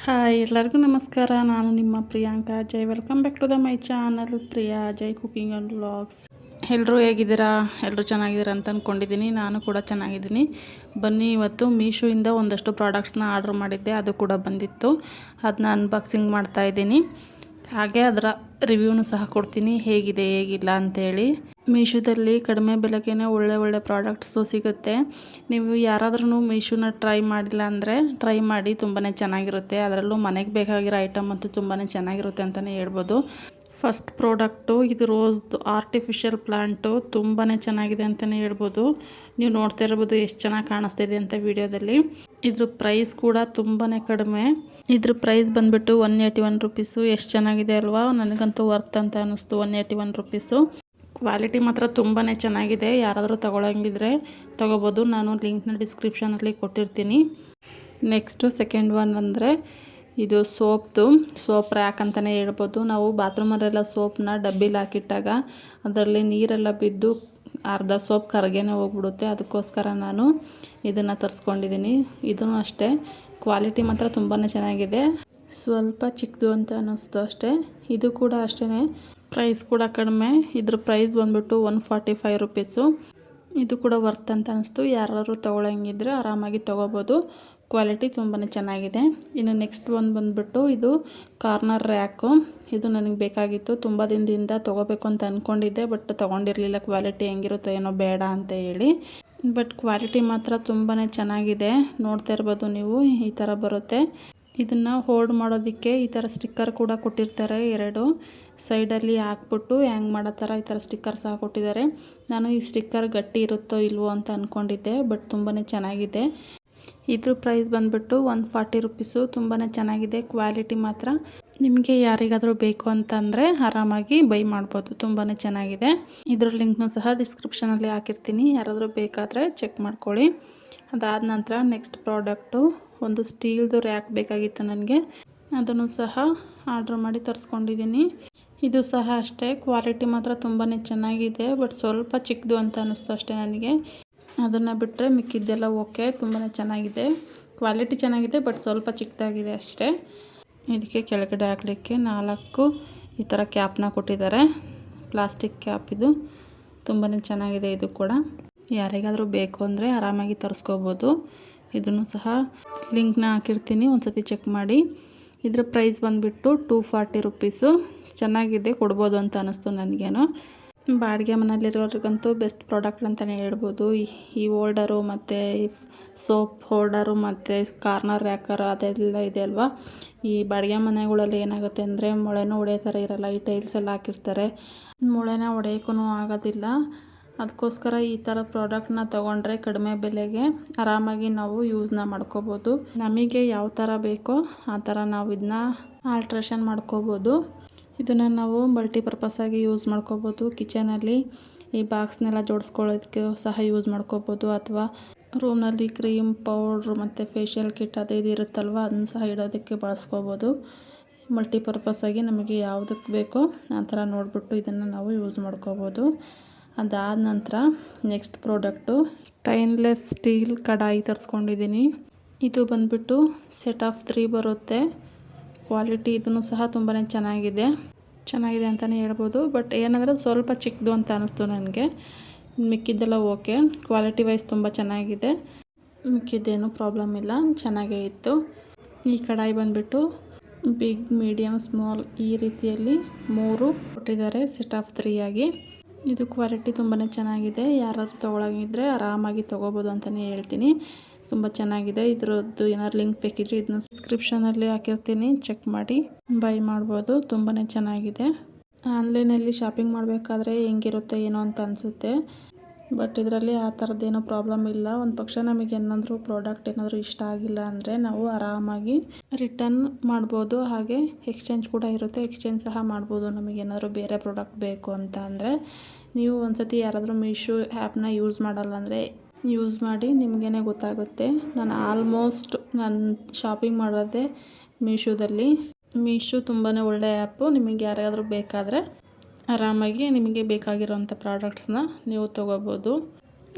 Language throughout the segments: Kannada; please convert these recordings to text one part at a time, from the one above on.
ಹಾಯ್ ಎಲ್ಲರಿಗೂ ನಮಸ್ಕಾರ. ನಾನು ನಿಮ್ಮ Priyanka Ajay. Welcome back to the my channel Priya Ajay cooking and vlogs. ಎಲ್ಲರೂ ಹೇಗಿದ್ದೀರಾ? ಎಲ್ಲರೂ ಚೆನ್ನಾಗಿದ್ದೀರಾ ಅಂತ ಅಂದ್ಕೊಂಡಿದ್ದೀನಿ. ನಾನು ಕೂಡ ಚೆನ್ನಾಗಿದ್ದೀನಿ. ಬನ್ನಿ, ಇವತ್ತು ಮೀಶೋಯಿಂದ ಒಂದಷ್ಟು ಪ್ರಾಡಕ್ಟ್ಸ್ನ ಆರ್ಡ್ರ್ ಮಾಡಿದ್ದೆ, ಅದು ಕೂಡ ಬಂದಿತ್ತು. ಅದನ್ನ ಅನ್ಬಾಕ್ಸಿಂಗ್ ಮಾಡ್ತಾಯಿದ್ದೀನಿ. ಹಾಗೆ ಅದರ ರಿವ್ಯೂನು ಸಹ ಕೊಡ್ತೀನಿ, ಹೇಗಿದೆ ಹೇಗಿಲ್ಲ ಅಂಥೇಳಿ. ಮೀಶೋದಲ್ಲಿ ಕಡಿಮೆ ಬೆಲೆಗೆ ಒಳ್ಳೆ ಪ್ರಾಡಕ್ಟ್ಸು ಸಿಗುತ್ತೆ. ನೀವು ಯಾರಾದ್ರೂ ಮೀಶೋನ ಟ್ರೈ ಮಾಡಿಲ್ಲ ಅಂದರೆ ಟ್ರೈ ಮಾಡಿ, ತುಂಬಾ ಚೆನ್ನಾಗಿರುತ್ತೆ. ಅದರಲ್ಲೂ ಮನೆಗೆ ಬೇಕಾಗಿರೋ ಐಟಮ್ ಅಂತೂ ತುಂಬಾ ಚೆನ್ನಾಗಿರುತ್ತೆ ಅಂತಲೇ ಹೇಳ್ಬೋದು. ಫಸ್ಟ್ ಪ್ರಾಡಕ್ಟು ಇದು ರೋಸ್ದು ಆರ್ಟಿಫಿಷಿಯಲ್ ಪ್ಲಾಂಟು. ತುಂಬಾ ಚೆನ್ನಾಗಿದೆ ಅಂತಲೇ ಹೇಳ್ಬೋದು. ನೀವು ನೋಡ್ತಾ ಇರ್ಬೋದು ಎಷ್ಟು ಚೆನ್ನಾಗಿ ಕಾಣಿಸ್ತಿದೆ ಅಂತ ವಿಡಿಯೋದಲ್ಲಿ. ಇದ್ರ ಪ್ರೈಸ್ ಕೂಡ ತುಂಬಾ ಕಡಿಮೆ. ಇದ್ರ ಪ್ರೈಸ್ ಬಂದುಬಿಟ್ಟು 181 ರುಪೀಸು. ಎಷ್ಟು ಚೆನ್ನಾಗಿದೆ ಅಲ್ವಾ? ನನಗಂತೂ ವರ್ತ್ ಅಂತ ಅನ್ನಿಸ್ತು 181 ರುಪೀಸು. ಕ್ವಾಲಿಟಿ ಮಾತ್ರ ತುಂಬಾ ಚೆನ್ನಾಗಿದೆ. ಯಾರಾದರೂ ತೊಗೊಳಂಗಿದ್ರೆ ತೊಗೋಬೋದು. ನಾನು ಲಿಂಕ್ನ ಡಿಸ್ಕ್ರಿಪ್ಷನಲ್ಲಿ ಕೊಟ್ಟಿರ್ತೀನಿ. ನೆಕ್ಸ್ಟು ಸೆಕೆಂಡ್ ಒನ್ ಅಂದರೆ ಇದು ಸೋಪ್ ರ್ಯಾಕ್ ಅಂತಲೇ ಹೇಳ್ಬೋದು. ನಾವು ಬಾತ್ರೂಮಲ್ಲೆಲ್ಲ ಸೋಪ್ನ ಡಬ್ಬಿಲಿ ಹಾಕಿಟ್ಟಾಗ ಅದರಲ್ಲಿ ನೀರೆಲ್ಲ ಬಿದ್ದು ಅರ್ಧ ಸೋಪ್ ಕರಗೇನೆ ಹೋಗ್ಬಿಡುತ್ತೆ. ಅದಕ್ಕೋಸ್ಕರ ನಾನು ಇದನ್ನು ತರಿಸ್ಕೊಂಡಿದ್ದೀನಿ. ಇದೂ ಅಷ್ಟೇ, ಕ್ವಾಲಿಟಿ ಮಾತ್ರ ತುಂಬಾ ಚೆನ್ನಾಗಿದೆ. ಸ್ವಲ್ಪ ಚಿಕ್ಕದು ಅಂತ ಅನ್ನಿಸ್ತು ಅಷ್ಟೇ. ಇದು ಕೂಡ ಅಷ್ಟೇ, ಪ್ರೈಸ್ ಕೂಡ ಕಡಿಮೆ. ಇದ್ರ ಪ್ರೈಸ್ ಬಂದ್ಬಿಟ್ಟು 145 ರುಪೀಸು. ಇದು ಕೂಡ ವರ್ತ್ ಅಂತ ಅನ್ನಿಸ್ತು. ಯಾರಾದರೂ ತೊಗೊಳಂಗಿದ್ರೆ ಆರಾಮಾಗಿ ತೊಗೋಬೋದು. ಕ್ವಾಲಿಟಿ ತುಂಬಾ ಚೆನ್ನಾಗಿದೆ. ಇನ್ನು ನೆಕ್ಸ್ಟ್ ಒಂದು ಬಂದುಬಿಟ್ಟು ಇದು ಕಾರ್ನರ್ ರ್ಯಾಕು. ಇದು ನನಗೆ ಬೇಕಾಗಿತ್ತು. ತುಂಬ ದಿನದಿಂದ ತೊಗೋಬೇಕು ಅಂತ ಅಂದ್ಕೊಂಡಿದ್ದೆ, ಬಟ್ ತೊಗೊಂಡಿರಲಿಲ್ಲ. ಕ್ವಾಲಿಟಿ ಹೆಂಗಿರುತ್ತೋ ಏನೋ ಬೇಡ ಅಂತ ಹೇಳಿ. ಬಟ್ ಕ್ವಾಲಿಟಿ ಮಾತ್ರ ತುಂಬಾ ಚೆನ್ನಾಗಿದೆ. ನೋಡ್ತಾ ಇರ್ಬೋದು ನೀವು, ಈ ಥರ ಬರುತ್ತೆ. ಇದನ್ನು ಹೋಲ್ಡ್ ಮಾಡೋದಕ್ಕೆ ಈ ಥರ ಸ್ಟಿಕ್ಕರ್ ಕೂಡ ಕೊಟ್ಟಿರ್ತಾರೆ. 2 ಸೈಡಲ್ಲಿ ಹಾಕ್ಬಿಟ್ಟು ಹ್ಯಾಂಗ್ ಮಾಡೋ ಥರ ಈ ಥರ ಸ್ಟಿಕ್ಕರ್ ಸಹ ಕೊಟ್ಟಿದ್ದಾರೆ. ನಾನು ಈ ಸ್ಟಿಕ್ಕರ್ ಗಟ್ಟಿ ಇರುತ್ತೋ ಇಲ್ವೋ ಅಂತ ಅಂದ್ಕೊಂಡಿದ್ದೆ, ಬಟ್ ತುಂಬಾ ಚೆನ್ನಾಗಿದೆ. ಇದ್ರ ಪ್ರೈಸ್ ಬಂದುಬಿಟ್ಟು 140 ರುಪೀಸು. ತುಂಬಾ ಚೆನ್ನಾಗಿದೆ. ಕ್ವಾಲಿಟಿ ಮಾತ್ರ ನಿಮಗೆ ಯಾರಿಗಾದರೂ ಬೇಕು ಅಂತಂದರೆ ಆರಾಮಾಗಿ ಬೈ ಮಾಡ್ಬೋದು. ತುಂಬಾ ಚೆನ್ನಾಗಿದೆ. ಇದ್ರ ಲಿಂಕ್ನೂ ಸಹ ಡಿಸ್ಕ್ರಿಪ್ಷನಲ್ಲಿ ಹಾಕಿರ್ತೀನಿ. ಯಾರಾದರೂ ಬೇಕಾದರೆ ಚೆಕ್ ಮಾಡ್ಕೊಳ್ಳಿ. ಅದಾದ ನಂತರ ನೆಕ್ಸ್ಟ್ ಪ್ರಾಡಕ್ಟು ಒಂದು ಸ್ಟೀಲ್ದು ರ್ಯಾಕ್ ಬೇಕಾಗಿತ್ತು ನನಗೆ. ಅದನ್ನು ಸಹ ಆರ್ಡ್ರ್ ಮಾಡಿ ತರಿಸ್ಕೊಂಡಿದ್ದೀನಿ. ಇದು ಸಹ ಅಷ್ಟೇ, ಕ್ವಾಲಿಟಿ ಮಾತ್ರ ತುಂಬಾ ಚೆನ್ನಾಗಿದೆ. ಬಟ್ ಸ್ವಲ್ಪ ಚಿಕ್ಕದು ಅಂತ ಅನ್ನಿಸ್ತು ಅಷ್ಟೇ ನನಗೆ. ಅದನ್ನು ಬಿಟ್ಟರೆ ಮಿಕ್ಕಿದ್ದೆಲ್ಲ ಓಕೆ, ತುಂಬಾ ಚೆನ್ನಾಗಿದೆ. ಕ್ವಾಲಿಟಿ ಚೆನ್ನಾಗಿದೆ, ಬಟ್ ಸ್ವಲ್ಪ ಚಿಕ್ಕದಾಗಿದೆ ಅಷ್ಟೇ. ಇದಕ್ಕೆ ಕೆಳಗಡೆ ಹಾಕಲಿಕ್ಕೆ 4 ಈ ಥರ ಕ್ಯಾಪ್ನ ಕೊಟ್ಟಿದ್ದಾರೆ. ಪ್ಲಾಸ್ಟಿಕ್ ಕ್ಯಾಪ್ ಇದು. ತುಂಬಾ ಚೆನ್ನಾಗಿದೆ. ಇದು ಕೂಡ ಯಾರಿಗಾದರೂ ಬೇಕು ಅಂದರೆ ಆರಾಮಾಗಿ ತರಿಸ್ಕೋಬೋದು. ಇದನ್ನು ಸಹ ಲಿಂಕ್ನ ಹಾಕಿರ್ತೀನಿ, ಒಂದ್ಸತಿ ಚೆಕ್ ಮಾಡಿ. ಇದರ ಪ್ರೈಸ್ ಬಂದುಬಿಟ್ಟು 240 ರುಪೀಸು. ಚೆನ್ನಾಗಿದೆ, ಕೊಡ್ಬೋದು ಅಂತ ಅನ್ನಿಸ್ತು ನನಗೇನೋ. ಬಾಡಿಗೆ ಮನೆಯಲ್ಲಿರೋರಿಗಂತೂ ಬೆಸ್ಟ್ ಪ್ರಾಡಕ್ಟ್ ಅಂತಲೇ ಹೇಳ್ಬೋದು. ಈ ಹೋಲ್ಡರು ಮತ್ತು ಸೋಪ್ ಹೋಲ್ಡರು ಮತ್ತು ಕಾರ್ನರ್ ರ್ಯಾಕರ್ ಅದೆಲ್ಲ ಇದೆ ಅಲ್ವಾ. ಈ ಬಾಡಿಗೆ ಮನೆಗಳಲ್ಲಿ ಏನಾಗುತ್ತೆ ಅಂದರೆ ಮೊಳೆನೂ ಹೊಡೆಯೋ ಥರ ಇರಲ್ಲ. ಈ ಟೈಲ್ಸ್ ಎಲ್ಲ ಹಾಕಿರ್ತಾರೆ, ಮೊಳೆನ ಹೊಡೆಯೋಕ್ಕೂ ಆಗೋದಿಲ್ಲ. ಅದಕ್ಕೋಸ್ಕರ ಈ ಥರ ಪ್ರಾಡಕ್ಟ್ನ ತೊಗೊಂಡ್ರೆ ಕಡಿಮೆ ಬೆಲೆಗೆ ಆರಾಮಾಗಿ ನಾವು ಯೂಸ್ನ ಮಾಡ್ಕೋಬೋದು. ನಮಗೆ ಯಾವ ಥರ ಬೇಕೋ ಆ ಥರ ನಾವು ಇದನ್ನ ಆಲ್ಟ್ರೇಷನ್ ಮಾಡ್ಕೋಬೋದು. ಇದನ್ನು ನಾವು ಮಲ್ಟಿಪರ್ಪಸ್ಸಾಗಿ ಯೂಸ್ ಮಾಡ್ಕೋಬೋದು. ಕಿಚನಲ್ಲಿ ಈ ಬಾಕ್ಸ್ನೆಲ್ಲ ಜೋಡಿಸ್ಕೊಳ್ಳೋದಕ್ಕೆ ಸಹ ಯೂಸ್ ಮಾಡ್ಕೋಬೋದು. ಅಥವಾ ರೂಮ್ನಲ್ಲಿ ಕ್ರೀಮ್ ಪೌಡ್ರು ಮತ್ತು ಫೇಶಿಯಲ್ ಕಿಟ್ ಅದು ಇದು ಇರುತ್ತಲ್ವ, ಅದನ್ನು ಸಹ ಇಡೋದಕ್ಕೆ ಬಳಸ್ಕೋಬೋದು. ಮಲ್ಟಿಪರ್ಪಸ್ಸಾಗಿ ನಮಗೆ ಯಾವುದಕ್ಕೆ ಬೇಕೋ ಆ ಥರ ನೋಡಿಬಿಟ್ಟು ಇದನ್ನು ನಾವು ಯೂಸ್ ಮಾಡ್ಕೋಬೋದು. ಅದಾದ ನಂತರ ನೆಕ್ಸ್ಟ್ ಪ್ರಾಡಕ್ಟು ಸ್ಟೈನ್ಲೆಸ್ ಸ್ಟೀಲ್ ಕಡಾಯಿ ತರಿಸ್ಕೊಂಡಿದ್ದೀನಿ. ಇದು ಬಂದುಬಿಟ್ಟು ಸೆಟ್ ಆಫ್ 3 ಬರುತ್ತೆ. ಕ್ವಾಲಿಟಿ ಇದನ್ನು ಸಹ ತುಂಬಾ ಚೆನ್ನಾಗಿದೆ ಅಂತಲೇ ಹೇಳ್ಬೋದು. ಬಟ್ ಏನಂದರೆ ಸ್ವಲ್ಪ ಚಿಕ್ಕದು ಅಂತ ಅನ್ನಿಸ್ತು ನನಗೆ. ಮಿಕ್ಕಿದ್ದೆಲ್ಲ ಓಕೆ, ಕ್ವಾಲಿಟಿ ವೈಸ್ ತುಂಬ ಚೆನ್ನಾಗಿದೆ. ಮಿಕ್ಕಿದ್ದೇನು ಪ್ರಾಬ್ಲಮ್ ಇಲ್ಲ, ಚೆನ್ನಾಗೇ ಇತ್ತು. ಈ ಕಡಾಯಿ ಬಂದುಬಿಟ್ಟು ಬಿಗ್, ಮೀಡಿಯಮ್, ಸ್ಮಾಲ್ ಈ ರೀತಿಯಲ್ಲಿ 3 ಕೊಟ್ಟಿದ್ದಾರೆ, ಸೆಟ್ ಆಫ್ 3 ಆಗಿ. ಇದು ಕ್ವಾಲಿಟಿ ತುಂಬಾ ಚೆನ್ನಾಗಿದೆ. ಯಾರಾದರೂ ತೊಗೊಳಂಗಿದ್ರೆ ಆರಾಮಾಗಿ ತೊಗೋಬೋದು ಅಂತಲೇ ಹೇಳ್ತೀನಿ. ತುಂಬ ಚೆನ್ನಾಗಿದೆ. ಇದರದ್ದು ಏನಾದ್ರು ಲಿಂಕ್ ಬೇಕಿದ್ರೆ ಇದನ್ನ ಡಿಸ್ಕ್ರಿಪ್ಷನಲ್ಲಿ ಹಾಕಿರ್ತೀನಿ, ಚೆಕ್ ಮಾಡಿ ಬೈ ಮಾಡ್ಬೋದು. ತುಂಬಾ ಚೆನ್ನಾಗಿದೆ. ಆನ್ಲೈನಲ್ಲಿ ಶಾಪಿಂಗ್ ಮಾಡಬೇಕಾದ್ರೆ ಹೆಂಗಿರುತ್ತೆ ಏನೋ ಅಂತ ಅನಿಸುತ್ತೆ, ಬಟ್ ಇದರಲ್ಲಿ ಆ ಥರದ್ದೇನೋ ಪ್ರಾಬ್ಲಮ್ ಇಲ್ಲ. ಒಂದು ಪಕ್ಷ ನಮಗೆ ಏನಾದರೂ ಪ್ರಾಡಕ್ಟ್ ಏನಾದರೂ ಇಷ್ಟ ಆಗಿಲ್ಲ ಅಂದರೆ ನಾವು ಆರಾಮಾಗಿ ರಿಟರ್ನ್ ಮಾಡ್ಬೋದು. ಹಾಗೆ ಎಕ್ಸ್ಚೇಂಜ್ ಕೂಡ ಇರುತ್ತೆ, ಎಕ್ಸ್ಚೇಂಜ್ ಸಹ ಮಾಡ್ಬೋದು. ನಮಗೇನಾದರೂ ಬೇರೆ ಪ್ರಾಡಕ್ಟ್ ಬೇಕು ಅಂತ ಅಂದರೆ ನೀವು ಒಂದ್ಸತಿ ಯಾರಾದರೂ ಮೀಶೋ ಆ್ಯಪ್ನ ಯೂಸ್ ಮಾಡಲ್ಲ ಅಂದರೆ ಯೂಸ್ ಮಾಡಿ, ನಿಮಗೇ ಗೊತ್ತಾಗುತ್ತೆ. ನಾನು ಶಾಪಿಂಗ್ ಮಾಡೋದೇ ಮೀಶೋದಲ್ಲಿ. ಮೀಶೋ ತುಂಬಾ ಒಳ್ಳೆ ಆ್ಯಪು. ನಿಮಗೆ ಯಾರಾದರೂ ಬೇಕಾದರೆ ಆರಾಮಾಗಿ ನಿಮಗೆ ಬೇಕಾಗಿರೋಂಥ ಪ್ರಾಡಕ್ಟ್ಸ್ನ ನೀವು ತೊಗೋಬೋದು.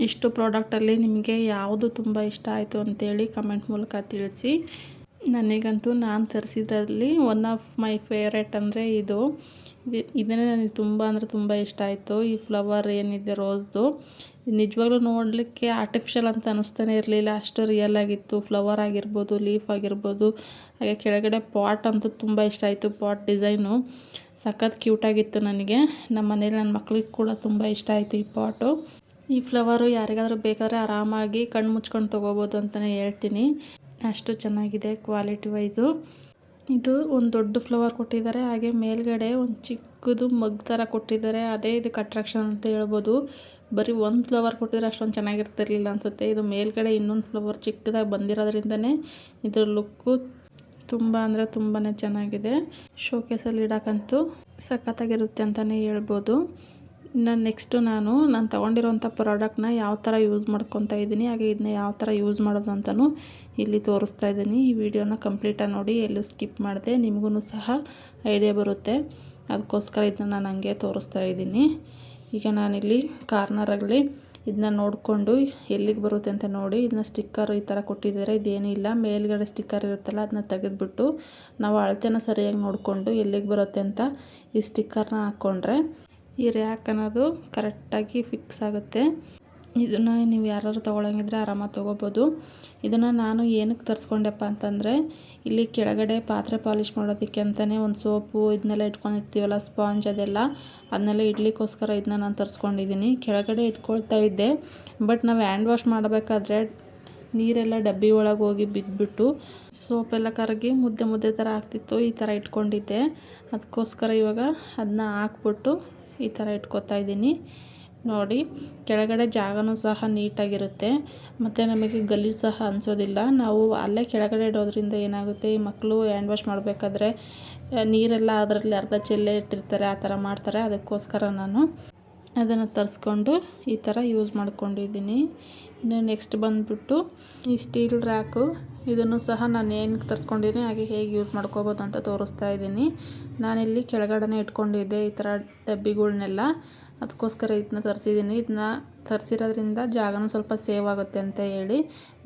ಇಷ್ಟು ಪ್ರಾಡಕ್ಟಲ್ಲಿ ನಿಮಗೆ ಯಾವುದು ತುಂಬ ಇಷ್ಟ ಆಯಿತು ಅಂತೇಳಿ ಕಮೆಂಟ್ ಮೂಲಕ ತಿಳಿಸಿ. ನನಗಂತೂ ನಾನು ತರಿಸಿದ್ರಲ್ಲಿ ಒನ್ ಆಫ್ ಮೈ ಫೇವ್ರೇಟ್ ಅಂದರೆ ಇದನ್ನೇ ನನಗೆ ತುಂಬ ಅಂದರೆ ತುಂಬ ಇಷ್ಟ ಆಯಿತು. ಈ ಫ್ಲವರ್ ಏನಿದೆ ರೋಸ್ದು, ನಿಜವಾಗ್ಲೂ ನೋಡಲಿಕ್ಕೆ ಆರ್ಟಿಫಿಷಿಯಲ್ ಅಂತ ಅನ್ನಿಸ್ತಾನೆ ಇರಲಿಲ್ಲ, ಅಷ್ಟು ರಿಯಲ್ ಆಗಿತ್ತು. ಫ್ಲವರ್ ಆಗಿರ್ಬೋದು, ಲೀಫ್ ಆಗಿರ್ಬೋದು, ಹಾಗೆ ಕೆಳಗಡೆ ಪಾಟ್ ಅಂತೂ ತುಂಬ ಇಷ್ಟ ಆಯಿತು. ಪಾಟ್ ಡಿಸೈನು ಸಖತ್ ಕ್ಯೂಟಾಗಿತ್ತು. ನನಗೆ ನಮ್ಮ ಮನೇಲಿ ನನ್ನ ಮಕ್ಳಿಗೆ ಕೂಡ ತುಂಬ ಇಷ್ಟ ಆಯಿತು ಈ ಪಾಟು. ಈ ಫ್ಲವರು ಯಾರಿಗಾದ್ರೂ ಬೇಕಾದರೆ ಆರಾಮಾಗಿ ಕಣ್ಣು ಮುಚ್ಕೊಂಡು ತೊಗೋಬೋದು ಅಂತಲೇ ಹೇಳ್ತೀನಿ, ಅಷ್ಟು ಚೆನ್ನಾಗಿದೆ ಕ್ವಾಲಿಟಿ ವೈಸು. ಇದು ಒಂದು ದೊಡ್ಡ ಫ್ಲವರ್ ಕೊಟ್ಟಿದ್ದಾರೆ, ಹಾಗೆ ಮೇಲ್ಗಡೆ ಒಂದು ಚಿಕ್ಕದು ಮಗ್ ಥರ ಕೊಟ್ಟಿದ್ದಾರೆ. ಅದೇ ಇದಕ್ಕೆ ಅಟ್ರಾಕ್ಷನ್ ಅಂತ ಹೇಳ್ಬೋದು. ಬರೀ ಒಂದು ಫ್ಲವರ್ ಕೊಟ್ಟಿದ್ರೆ ಅಷ್ಟೊಂದು ಚೆನ್ನಾಗಿರ್ತಿರ್ಲಿಲ್ಲ ಅನಿಸುತ್ತೆ. ಇದು ಮೇಲ್ಗಡೆ ಇನ್ನೊಂದು ಫ್ಲವರ್ ಚಿಕ್ಕದಾಗಿ ಬಂದಿರೋದ್ರಿಂದನೇ ಇದ್ರ ಲುಕ್ಕು ತುಂಬ ಅಂದರೆ ತುಂಬಾ ಚೆನ್ನಾಗಿದೆ. ಶೋಕೇಸಲ್ಲಿ ಇಡೋಕ್ಕಂತೂ ಸಖತ್ತಾಗಿರುತ್ತೆ ಅಂತಲೇ ಹೇಳ್ಬೋದು. ನೆಕ್ಸ್ಟು ನಾನು ತೊಗೊಂಡಿರೋಂಥ ಪ್ರಾಡಕ್ಟ್ನ ಯಾವ ಥರ ಯೂಸ್ ಮಾಡ್ಕೊತಾ ಇದ್ದೀನಿ, ಹಾಗೆ ಇದನ್ನ ಯಾವ ಥರ ಯೂಸ್ ಮಾಡೋದು ಅಂತಲೂ ಇಲ್ಲಿ ತೋರಿಸ್ತಾ ಇದ್ದೀನಿ. ಈ ವಿಡಿಯೋನ ಕಂಪ್ಲೀಟಾಗಿ ನೋಡಿ, ಎಲ್ಲೂ ಸ್ಕಿಪ್ ಮಾಡಿದೆ, ನಿಮಗೂ ಸಹ ಐಡಿಯಾ ಬರುತ್ತೆ. ಅದಕ್ಕೋಸ್ಕರ ಇದನ್ನ ನಾನು ಹಂಗೆ ತೋರಿಸ್ತಾ ಇದ್ದೀನಿ. ಈಗ ನಾನಿಲ್ಲಿ ಕಾರ್ನರಲ್ಲಿ ಇದನ್ನ ನೋಡಿಕೊಂಡು ಎಲ್ಲಿಗೆ ಬರುತ್ತೆ ಅಂತ ನೋಡಿ, ಇದನ್ನ ಸ್ಟಿಕ್ಕರ್ ಈ ಥರ ಕೊಟ್ಟಿದ್ದಾರೆ. ಇದೇನೂ ಇಲ್ಲ, ಮೇಲ್ಗಡೆ ಸ್ಟಿಕ್ಕರ್ ಇರುತ್ತಲ್ಲ ಅದನ್ನ ತೆಗೆದುಬಿಟ್ಟು ನಾವು ಅಳತೆನ ಸರಿಯಾಗಿ ನೋಡಿಕೊಂಡು ಎಲ್ಲಿಗೆ ಬರುತ್ತೆ ಅಂತ ಈ ಸ್ಟಿಕ್ಕರ್ನ ಹಾಕ್ಕೊಂಡ್ರೆ ಈ ರ್ಯಾಕ್ ಅನ್ನೋದು ಕರೆಕ್ಟಾಗಿ ಫಿಕ್ಸ್ ಆಗುತ್ತೆ. ಇದನ್ನು ನೀವು ಯಾರಾದ್ರು ತೊಗೊಳಂಗಿದ್ರೆ ಆರಾಮಾಗಿ ತೊಗೋಬೋದು. ಇದನ್ನು ನಾನು ಏನಕ್ಕೆ ತರಿಸ್ಕೊಂಡೆಪ್ಪ ಅಂತಂದರೆ, ಇಲ್ಲಿ ಕೆಳಗಡೆ ಪಾತ್ರೆ ಪಾಲಿಷ್ ಮಾಡೋದಕ್ಕೆ ಅಂತಲೇ ಒಂದು ಸೋಪು ಇದನ್ನೆಲ್ಲ ಇಟ್ಕೊಂಡಿರ್ತೀವಲ್ಲ, ಸ್ಪಾಂಜ್ ಅದನ್ನೆಲ್ಲ ಇಡ್ಲಿಕ್ಕೋಸ್ಕರ ಇದನ್ನ ನಾನು ತರಿಸ್ಕೊಂಡಿದ್ದೀನಿ. ಕೆಳಗಡೆ ಇಟ್ಕೊಳ್ತಾ ಇದ್ದೆ, ಬಟ್ ನಾವು ಹ್ಯಾಂಡ್ ವಾಶ್ ಮಾಡಬೇಕಾದ್ರೆ ನೀರೆಲ್ಲ ಡಬ್ಬಿ ಒಳಗೆ ಹೋಗಿ ಬಿದ್ದುಬಿಟ್ಟು ಸೋಪೆಲ್ಲ ಕರಗಿ ಮುದ್ದೆ ಥರ ಆಗ್ತಿತ್ತು. ಈ ಥರ ಇಟ್ಕೊಂಡಿದ್ದೆ, ಅದಕ್ಕೋಸ್ಕರ ಇವಾಗ ಅದನ್ನ ಹಾಕ್ಬಿಟ್ಟು ಈ ಥರ ಇಟ್ಕೊತಾ ಇದ್ದೀನಿ. ನೋಡಿ, ಕೆಳಗಡೆ ಜಾಗನೂ ಸಹ ನೀಟಾಗಿರುತ್ತೆ, ಮತ್ತು ನಮಗೆ ಗಲೀಜು ಸಹ ಅನಿಸೋದಿಲ್ಲ. ನಾವು ಅಲ್ಲೇ ಕೆಳಗಡೆ ಇಡೋದ್ರಿಂದ ಏನಾಗುತ್ತೆ, ಈ ಮಕ್ಕಳು ಹ್ಯಾಂಡ್ ವಾಶ್ ಮಾಡಬೇಕಾದ್ರೆ ನೀರೆಲ್ಲ ಅದರಲ್ಲಿ ಅರ್ಧ ಚೆಲ್ಲೇ ಇಟ್ಟಿರ್ತಾರೆ, ಆ ಥರ ಮಾಡ್ತಾರೆ. ಅದಕ್ಕೋಸ್ಕರ ನಾನು ಅದನ್ನು ತರಿಸ್ಕೊಂಡು ಈ ಥರ ಯೂಸ್ ಮಾಡ್ಕೊಂಡಿದ್ದೀನಿ. ಇನ್ನು ನೆಕ್ಸ್ಟ್ ಬಂದುಬಿಟ್ಟು ಈ ಸ್ಟೀಲ್ ರ್ಯಾಕು, ಇದನ್ನು ಸಹ ನಾನು ಏನಕ್ಕೆ ತರಿಸ್ಕೊಂಡಿದ್ದೀನಿ, ಹಾಗೆ ಹೇಗೆ ಯೂಸ್ ಮಾಡ್ಕೋಬೋದು ಅಂತ ತೋರಿಸ್ತಾ ಇದ್ದೀನಿ. ನಾನಿಲ್ಲಿ ಕೆಳಗಡೆ ಇಟ್ಕೊಂಡಿದ್ದೆ ಈ ಥರ ಡಬ್ಬಿಗಳ್ನೆಲ್ಲ, ಅದಕ್ಕೋಸ್ಕರ ಇದನ್ನ ತರಿಸಿದ್ದೀನಿ. ಇದನ್ನ ತರಿಸಿರೋದ್ರಿಂದ ಜಾಗನೂ ಸ್ವಲ್ಪ ಸೇವ್ ಆಗುತ್ತೆ ಅಂತ ಹೇಳಿ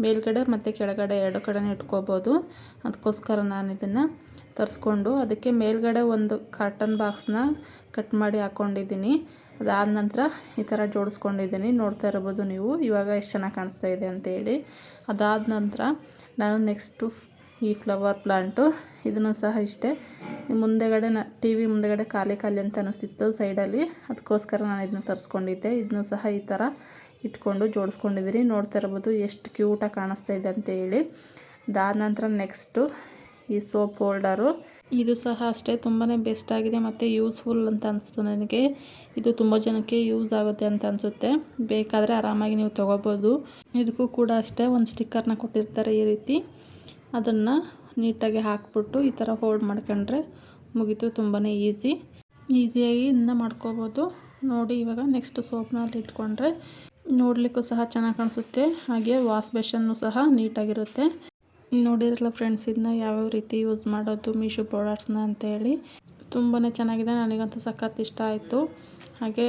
ಮೇಲ್ಗಡೆ ಮತ್ತು ಕೆಳಗಡೆ ಎರಡು ಕಡೆನೂ ಇಟ್ಕೋಬೋದು. ಅದಕ್ಕೋಸ್ಕರ ನಾನು ಇದನ್ನು ತರಿಸ್ಕೊಂಡು ಅದಕ್ಕೆ ಮೇಲ್ಗಡೆ ಒಂದು ಕಾಟನ್ ಬಾಕ್ಸ್ನ ಕಟ್ ಮಾಡಿ ಹಾಕ್ಕೊಂಡಿದ್ದೀನಿ. ಅದಾದ ನಂತರ ಈ ಥರ ಜೋಡಿಸ್ಕೊಂಡಿದ್ದೀನಿ, ನೋಡ್ತಾ ಇರ್ಬೋದು ನೀವು ಇವಾಗ ಎಷ್ಟು ಚೆನ್ನಾಗಿ ಕಾಣಿಸ್ತಾ ಇದೆ ಅಂತೇಳಿ. ಅದಾದ ನಂತರ ನಾನು ನೆಕ್ಸ್ಟು ಈ ಫ್ಲವರ್ ಪ್ಲಾಂಟು, ಇದನ್ನು ಸಹ ಇಷ್ಟೇ ಮುಂದೆಗಡೆ ಟಿ ವಿ ಮುಂದೆಗಡೆ ಖಾಲಿ ಅಂತ ಅನ್ನಿಸ್ತಿತ್ತು ಸೈಡಲ್ಲಿ, ಅದಕ್ಕೋಸ್ಕರ ನಾನು ಇದನ್ನ ತರಿಸ್ಕೊಂಡಿದ್ದೆ. ಇದನ್ನು ಸಹ ಈ ಥರ ಇಟ್ಕೊಂಡು ಜೋಡಿಸ್ಕೊಂಡಿದ್ದೀನಿ, ನೋಡ್ತಾ ಇರ್ಬೋದು ಎಷ್ಟು ಕ್ಯೂಟಾಗಿ ಕಾಣಿಸ್ತಾ ಇದೆ ಅಂತೇಳಿ. ಅದಾದ ನಂತರ ನೆಕ್ಸ್ಟು ಈ ಸೋಪ್ ಹೋಲ್ಡರು, ಇದು ಸಹ ಅಷ್ಟೇ ತುಂಬಾ ಬೆಸ್ಟ್ ಆಗಿದೆ ಮತ್ತು ಯೂಸ್ಫುಲ್ ಅಂತ ಅನಿಸ್ತು ನನಗೆ. ಇದು ತುಂಬ ಜನಕ್ಕೆ ಯೂಸ್ ಆಗುತ್ತೆ ಅಂತ ಅನಿಸುತ್ತೆ, ಬೇಕಾದರೆ ಆರಾಮಾಗಿ ನೀವು ತೊಗೋಬೋದು. ಇದಕ್ಕೂ ಕೂಡ ಅಷ್ಟೇ ಒಂದು ಸ್ಟಿಕ್ಕರ್ನ ಕೊಟ್ಟಿರ್ತಾರೆ ಈ ರೀತಿ, ಅದನ್ನು ನೀಟಾಗಿ ಹಾಕ್ಬಿಟ್ಟು ಈ ಥರ ಹೋಲ್ಡ್ ಮಾಡ್ಕೊಂಡ್ರೆ ಮುಗೀತು. ತುಂಬಾ ಈಸಿಯಾಗಿ ಇದನ್ನ ಮಾಡ್ಕೋಬೋದು. ನೋಡಿ, ಇವಾಗ ನೆಕ್ಸ್ಟ್ ಸೋಪ್ನ ಅಲ್ಲಿ ಇಟ್ಕೊಂಡ್ರೆ ನೋಡಲಿಕ್ಕೂ ಸಹ ಚೆನ್ನಾಗಿ ಕಾಣಿಸುತ್ತೆ, ಹಾಗೆ ವಾಶ್ ಬೇಷನ್ನು ಸಹ ನೀಟಾಗಿರುತ್ತೆ. ನೋಡಿರಲ್ಲ ಫ್ರೆಂಡ್ಸ್, ಇದನ್ನ ಯಾವ್ಯಾವ ರೀತಿ ಯೂಸ್ ಮಾಡೋದು ಮೀಶೋ ಪ್ರಾಡಕ್ಟ್ಸ್ನ ಅಂತೇಳಿ. ತುಂಬಾ ಚೆನ್ನಾಗಿದೆ, ನನಗಂತೂ ಸಖತ್ ಇಷ್ಟ ಆಯಿತು. ಹಾಗೆ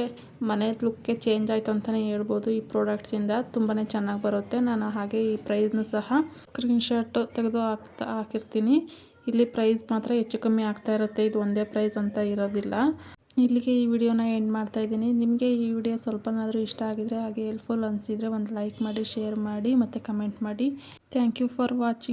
ಮನೆ ಲುಕ್ಕೆ ಚೇಂಜ್ ಆಯಿತು ಅಂತಲೇ ಹೇಳ್ಬೋದು ಈ ಪ್ರಾಡಕ್ಟ್ಸಿಂದ. ತುಂಬಾ ಚೆನ್ನಾಗಿ ಬರುತ್ತೆ. ನಾನು ಹಾಗೆ ಈ ಪ್ರೈಸ್ನು ಸಹ ಸ್ಕ್ರೀನ್ಶಾಟ್ ತೆಗೆದು ಹಾಕಿರ್ತೀನಿ. ಇಲ್ಲಿ ಪ್ರೈಸ್ ಮಾತ್ರ ಹೆಚ್ಚು ಕಮ್ಮಿ ಆಗ್ತಾ ಇರುತ್ತೆ, ಇದು ಒಂದೇ ಪ್ರೈಸ್ ಅಂತ ಇರೋದಿಲ್ಲ. ಇಲ್ಲಿಗೆ ಈ ವಿಡಿಯೋನ ಎಂಡ್ ಮಾಡ್ತಾಯಿದ್ದೀನಿ. ನಿಮಗೆ ಈ ವಿಡಿಯೋ ಸ್ವಲ್ಪನಾದರೂ ಇಷ್ಟ ಆಗಿದರೆ, ಹಾಗೆ ಹೆಲ್ಪ್ಫುಲ್ ಅನಿಸಿದರೆ ಒಂದು ಲೈಕ್ ಮಾಡಿ, ಶೇರ್ ಮಾಡಿ ಮತ್ತು ಕಮೆಂಟ್ ಮಾಡಿ. Thank you for watching.